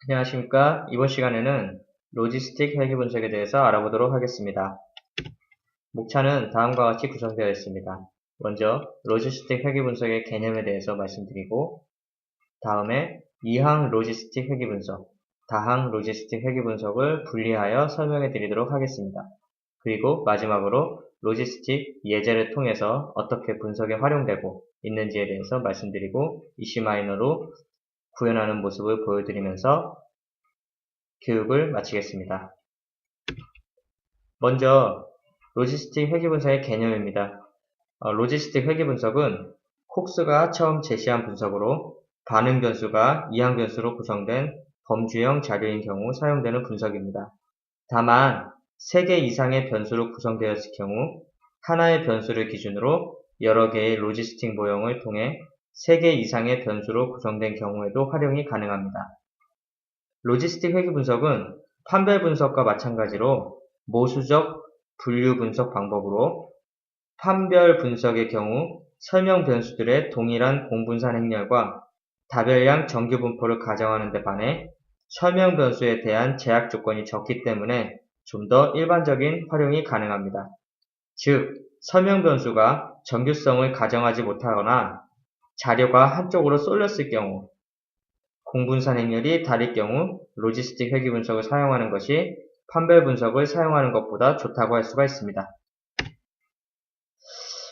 안녕하십니까. 이번 시간에는 로지스틱 회계 분석에 대해서 알아보도록 하겠습니다. 목차는 다음과 같이 구성되어 있습니다. 먼저 로지스틱 회계 분석의 개념에 대해서 말씀드리고, 다음에 이항 로지스틱 회계 분석, 다항 로지스틱 회계 분석을 분리하여 설명해 드리도록 하겠습니다. 그리고 마지막으로 로지스틱 예제를 통해서 어떻게 분석에 활용되고 있는지에 대해서 말씀드리고, 이슈 마이너로 구현하는 모습을 보여드리면서 교육을 마치겠습니다. 먼저 로지스틱 회계 분석의 개념입니다. 로지스틱 회계 분석은 콕스가 처음 제시한 분석으로 반응 변수가 이항 변수로 구성된 범주형 자료인 경우 사용되는 분석입니다. 다만 3개 이상의 변수로 구성되었을 경우 하나의 변수를 기준으로 여러 개의 로지스틱 모형을 통해 3개 이상의 변수로 구성된 경우에도 활용이 가능합니다. 로지스틱 회계 분석은 판별 분석과 마찬가지로 모수적 분류 분석 방법으로 판별 분석의 경우 설명 변수들의 동일한 공분산 행렬과 다별량 정규 분포를 가정하는 데 반해 설명 변수에 대한 제약 조건이 적기 때문에 좀 더 일반적인 활용이 가능합니다. 즉, 설명 변수가 정규성을 가정하지 못하거나 자료가 한쪽으로 쏠렸을 경우, 공분산 행렬이 다를 경우 로지스틱 회계 분석을 사용하는 것이 판별 분석을 사용하는 것보다 좋다고 할 수가 있습니다.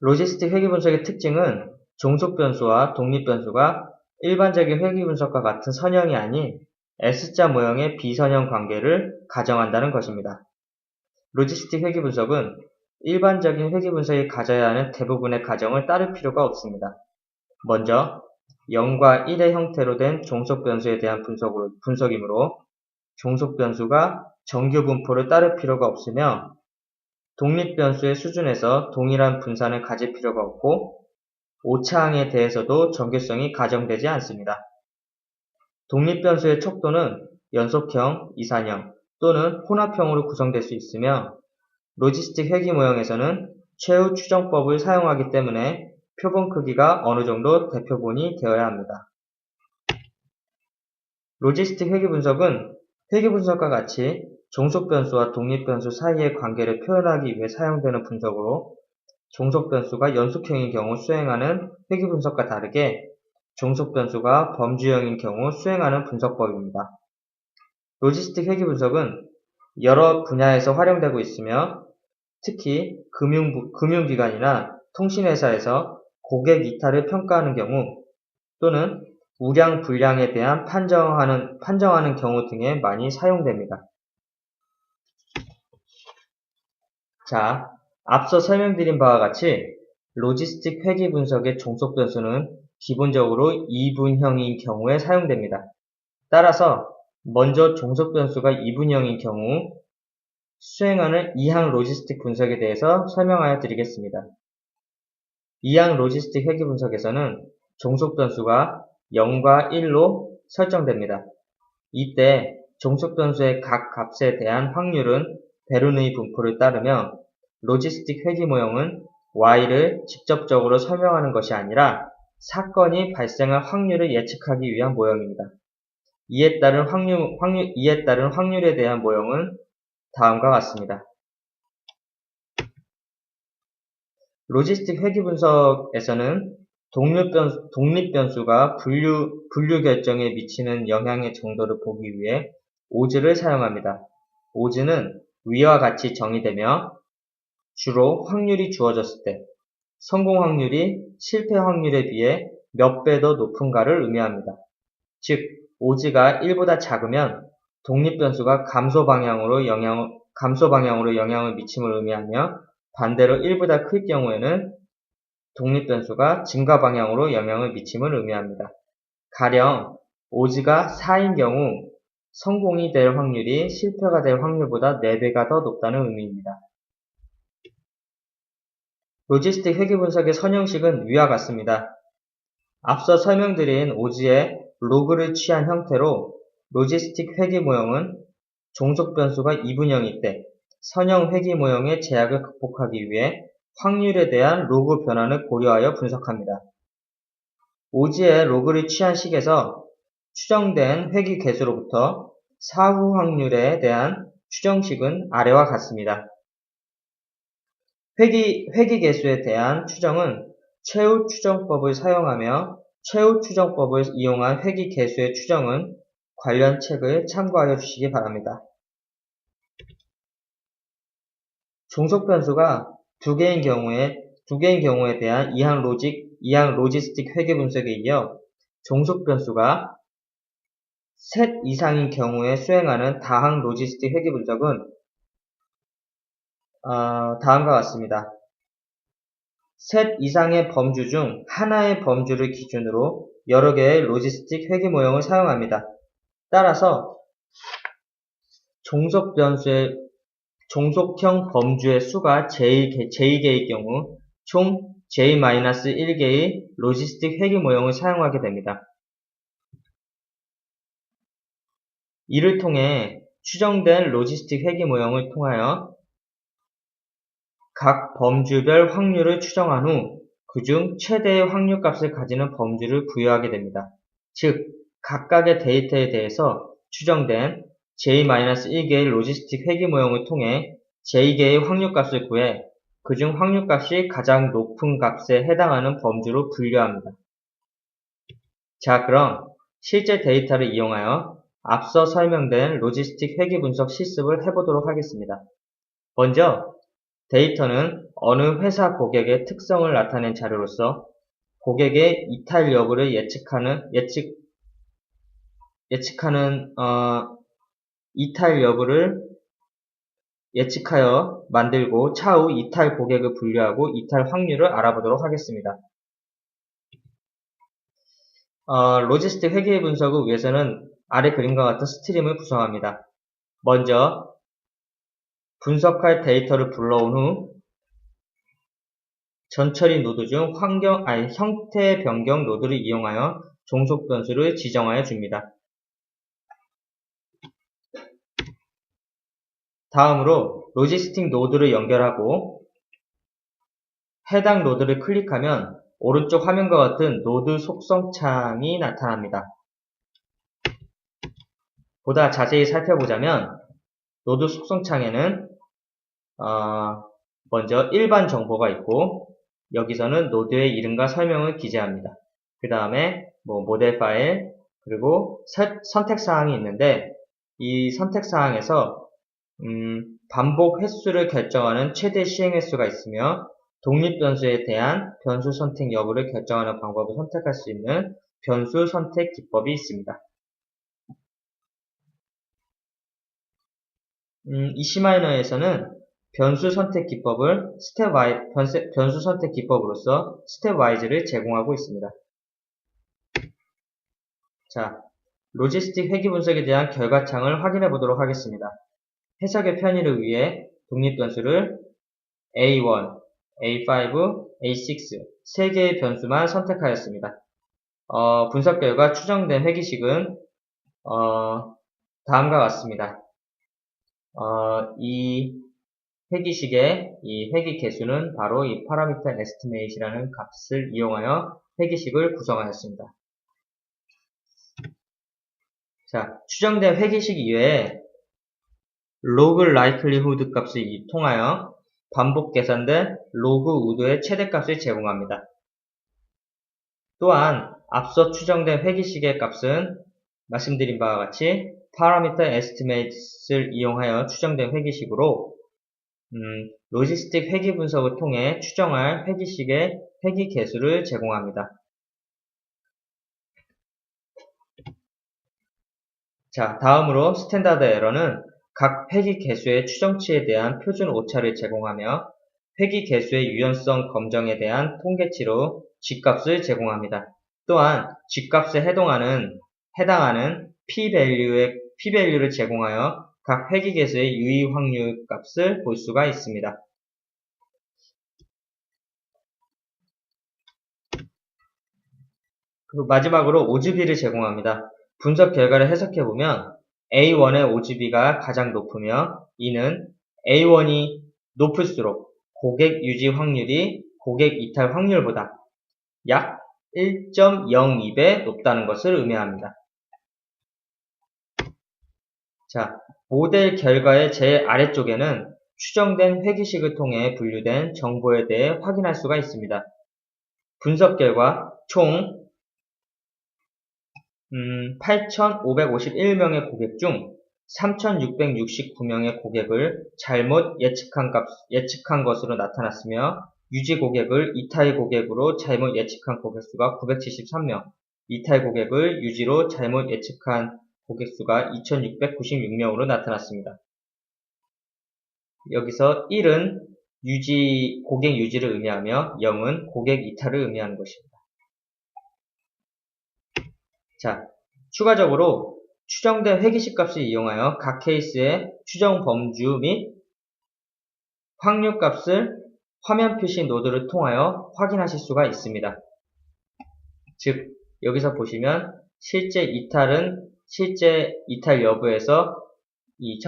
로지스틱 회계 분석의 특징은 종속 변수와 독립 변수가 일반적인 회계 분석과 같은 선형이 아닌 S자 모형의 비선형 관계를 가정한다는 것입니다. 로지스틱 회계 분석은 일반적인 회계 분석이 가져야 하는 대부분의 가정을 따를 필요가 없습니다. 먼저 0과 1의 형태로 된 종속 변수에 대한 분석이므로 종속 변수가 정규 분포를 따를 필요가 없으며 독립 변수의 수준에서 동일한 분산을 가질 필요가 없고 오차항에 대해서도 정규성이 가정되지 않습니다. 독립 변수의 척도는 연속형, 이산형 또는 혼합형으로 구성될 수 있으며 로지스틱 회계 모형에서는 최후 추정법을 사용하기 때문에 표본 크기가 어느 정도 대표본이 되어야 합니다. 로지스틱 회계 분석은 회계 분석과 같이 종속 변수와 독립 변수 사이의 관계를 표현하기 위해 사용되는 분석으로 종속 변수가 연속형인 경우 수행하는 회계 분석과 다르게 종속 변수가 범주형인 경우 수행하는 분석법입니다. 로지스틱 회계 분석은 여러 분야에서 활용되고 있으며 특히 금융기관이나 통신회사에서 고객 이탈을 평가하는 경우 또는 우량, 불량에 대한 판정하는 경우 등에 많이 사용됩니다. 자, 앞서 설명드린 바와 같이 로지스틱 회계 분석의 종속 변수는 기본적으로 이분형인 경우에 사용됩니다. 따라서 먼저 종속 변수가 이분형인 경우 수행하는 이항 로지스틱 분석에 대해서 설명하여 드리겠습니다. 이항 로지스틱 회계 분석에서는 종속 변수가 0과 1로 설정됩니다. 이때 종속 변수의 각 값에 대한 확률은 베르누이 분포를 따르며 로지스틱 회계 모형은 y를 직접적으로 설명하는 것이 아니라 사건이 발생할 확률을 예측하기 위한 모형입니다. 이에 따른 확률에 대한 모형은 다음과 같습니다. 로지스틱 회계 분석에서는 독립 변수가 분류 결정에 미치는 영향의 정도를 보기 위해 오즈를 사용합니다. 오즈는 위와 같이 정의되며 주로 확률이 주어졌을 때 성공 확률이 실패 확률에 비해 몇 배 더 높은가를 의미합니다. 즉, 오즈가 1보다 작으면 독립 변수가 감소 방향으로 영향을 미침을 의미하며 반대로 1보다 클 경우에는 독립 변수가 증가 방향으로 영향을 미침을 의미합니다. 가령 오즈가 4인 경우 성공이 될 확률이 실패가 될 확률보다 4배가 더 높다는 의미입니다. 로지스틱 회계 분석의 선형식은 위와 같습니다. 앞서 설명드린 오즈의 로그를 취한 형태로 로지스틱 회계 모형은 종속 변수가 이분형일 때 선형 회계 모형의 제약을 극복하기 위해 확률에 대한 로그 변화를 고려하여 분석합니다. 오즈의 로그를 취한 식에서 추정된 회귀 개수로부터 사후 확률에 대한 추정식은 아래와 같습니다. 회귀 개수에 대한 추정은 최후 추정법을 사용하며 최후 추정법을 이용한 회귀 개수의 추정은 관련 책을 참고하여 주시기 바랍니다. 종속 변수가 두 개인 경우에 대한 이항 로지스틱 회귀 분석에 이어 종속 변수가 셋 이상인 경우에 수행하는 다항 로지스틱 회귀 분석은 다음과 같습니다. 셋 이상의 범주 중 하나의 범주를 기준으로 여러 개의 로지스틱 회귀 모형을 사용합니다. 따라서 종속형 범주의 수가 j2개의 경우 총 j-1개의 로지스틱 회귀 모형을 사용하게 됩니다. 이를 통해 추정된 로지스틱 회귀 모형을 통하여 각 범주별 확률을 추정한 후 그중 최대의 확률값을 가지는 범주를 부여하게 됩니다. 즉, 각각의 데이터에 대해서 추정된 j-1개의 로지스틱 회귀 모형을 통해 j개의 확률값을 구해 그중 확률값이 가장 높은 값에 해당하는 범주로 분류합니다. 자, 그럼 실제 데이터를 이용하여 앞서 설명된 로지스틱 회귀 분석 실습을 해보도록 하겠습니다. 먼저 데이터는 어느 회사 고객의 특성을 나타낸 자료로서 고객의 이탈 여부를 이탈 여부를 예측하여 만들고 차후 이탈 고객을 분류하고 이탈 확률을 알아보도록 하겠습니다. 로지스틱 회귀 분석을 위해서는 아래 그림과 같은 스트림을 구성합니다. 먼저 분석할 데이터를 불러온 후 전처리 노드 중 형태 변경 노드를 이용하여 종속 변수를 지정하여 줍니다. 다음으로 로지스틱 노드를 연결하고 해당 노드를 클릭하면 오른쪽 화면과 같은 노드 속성 창이 나타납니다. 보다 자세히 살펴보자면 노드 속성 창에는 먼저 일반 정보가 있고 여기서는 노드의 이름과 설명을 기재합니다. 그 다음에 모델 파일 그리고 선택 사항이 있는데 이 선택 사항에서 반복 횟수를 결정하는 최대 시행 횟수가 있으며 독립 변수에 대한 변수 선택 여부를 결정하는 방법을 선택할 수 있는 변수 선택 기법이 있습니다. 이시마이너에서는 변수 선택 기법을 변수 선택 기법으로서 스텝와이즈를 제공하고 있습니다. 자, 로지스틱 회귀 분석에 대한 결과창을 확인해 보도록 하겠습니다. 해석의 편의를 위해 독립 변수를 A1, A5, A6 3개의 변수만 선택하였습니다. 분석 결과 추정된 회귀식은 다음과 같습니다. 이 회귀식의 이 회귀 개수는 바로 이 parameter estimate이라는 값을 이용하여 회귀식을 구성하였습니다. 자, 추정된 회귀식 이외에 log likelihood 값을 통하여 반복 계산된 log 우드의 최대값을 제공합니다. 또한 앞서 추정된 회귀식의 값은 말씀드린 바와 같이 parameter estimates를 이용하여 추정된 회귀식으로 로지스틱 회귀 분석을 통해 추정할 회귀식의 회귀 개수를 제공합니다. 자, 다음으로 스탠다드 에러는 각 회귀 개수의 추정치에 대한 표준 오차를 제공하며 회귀 개수의 유연성 검정에 대한 통계치로 G값을 제공합니다. 또한 G값에 해당하는 P-밸류를 제공하여 각 회귀 개수의 유의 확률 값을 볼 수가 있습니다. 그리고 마지막으로 OGB를 제공합니다. 분석 결과를 해석해보면 A1의 OGB가 가장 높으며 이는 A1이 높을수록 고객 유지 확률이 고객 이탈 확률보다 약 1.02배 높다는 것을 의미합니다. 자, 모델 결과의 제일 아래쪽에는 추정된 회귀식을 통해 분류된 정보에 대해 확인할 수가 있습니다. 분석 결과 총 8,551명의 고객 중 3,669명의 고객을 잘못 예측한 것으로 나타났으며 유지 고객을 이탈 고객으로 잘못 예측한 고객 수가 973명, 이탈 고객을 유지로 잘못 예측한 고객 수가 2,696명으로 나타났습니다. 여기서 1은 고객 유지를 의미하며 0은 고객 이탈을 의미하는 것입니다. 자, 추가적으로 추정된 회귀식 값을 이용하여 각 케이스의 추정 범주 및 확률 값을 화면 표시 노드를 통하여 확인하실 수가 있습니다. 즉, 여기서 보시면 실제 이탈 여부에서 이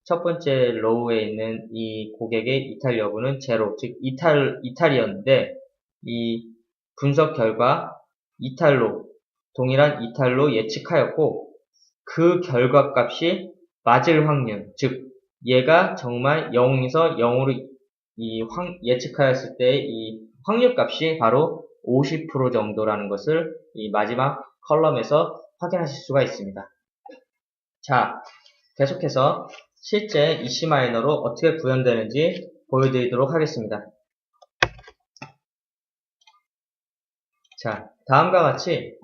첫 번째 로우에 있는 이 고객의 이탈 여부는 제로, 즉 이탈이었는데 이 분석 결과 동일한 이탈로 예측하였고 그 결과값이 맞을 확률, 즉 얘가 정말 0에서 0으로 예측하였을 때 이 확률값이 바로 50% 정도라는 것을 이 마지막 컬럼에서 확인하실 수가 있습니다. 자, 계속해서 실제 EC 마이너로 어떻게 구현되는지 보여드리도록 하겠습니다. 자, 다음과 같이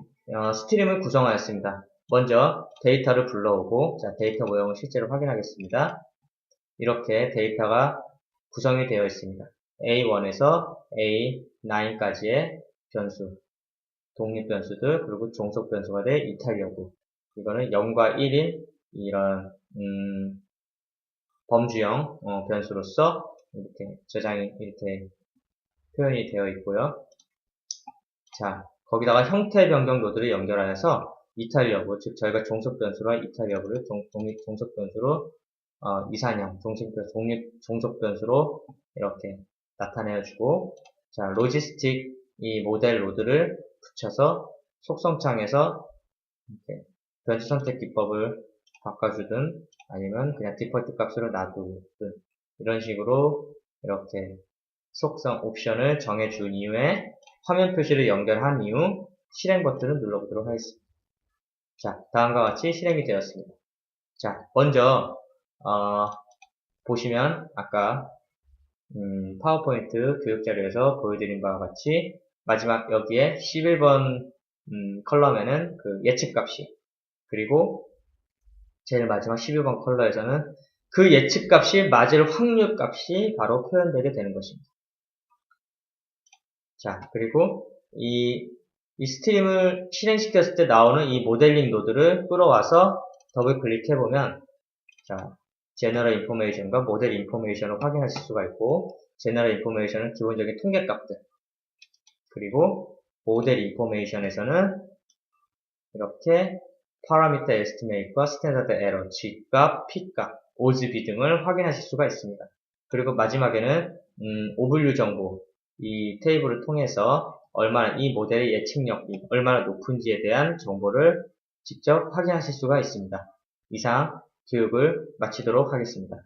스트림을 구성하였습니다. 먼저 데이터를 불러오고, 자, 데이터 모형을 실제로 확인하겠습니다. 이렇게 데이터가 구성이 되어 있습니다. A1에서 A9까지의 변수, 독립 변수들, 그리고 종속 변수가 될 이탈 여부. 이거는 0과 1인 이런 범주형 변수로서 이렇게 표현이 되어 있고요. 자, 거기다가 형태 변경 노드를 연결하여서 이탈 여부, 즉 저희가 종속 변수와 이탈 여부를 독립 종속 변수로 이산형 종속 변수로 이렇게 나타내주고, 자, 로지스틱 이 모델 로드를 붙여서 속성창에서 이렇게 변수 선택 기법을 바꿔주든 아니면 그냥 디폴트 값으로 놔두든 이런 식으로 이렇게 속성 옵션을 정해준 이후에 화면 표시를 연결한 이후 실행 버튼을 눌러보도록 하겠습니다. 자, 다음과 같이 실행이 되었습니다. 자, 먼저 보시면 아까 파워포인트 교육자료에서 보여드린 바와 같이 마지막 여기에 11번 컬럼에는 그 예측값이, 그리고 제일 마지막 12번 컬러에서는 그 예측값이 맞을 확률값이 바로 표현되게 되는 것입니다. 자, 그리고 이 스트림을 실행시켰을 때 나오는 이 모델링 노드를 끌어와서 더블 클릭해보면, 자, 제너럴 인포메이션과 모델 인포메이션을 확인하실 수가 있고, 제너럴 인포메이션은 기본적인 통계 값들, 그리고 모델 인포메이션에서는 이렇게 파라미터 에스티메이트와 스탠다드 에러, G값, P값, OSB 등을 확인하실 수가 있습니다. 그리고 마지막에는 오블류 정보, 이 테이블을 통해서 얼마나 이 모델의 예측력이 얼마나 높은지에 대한 정보를 직접 확인하실 수가 있습니다. 이상 교육을 마치도록 하겠습니다.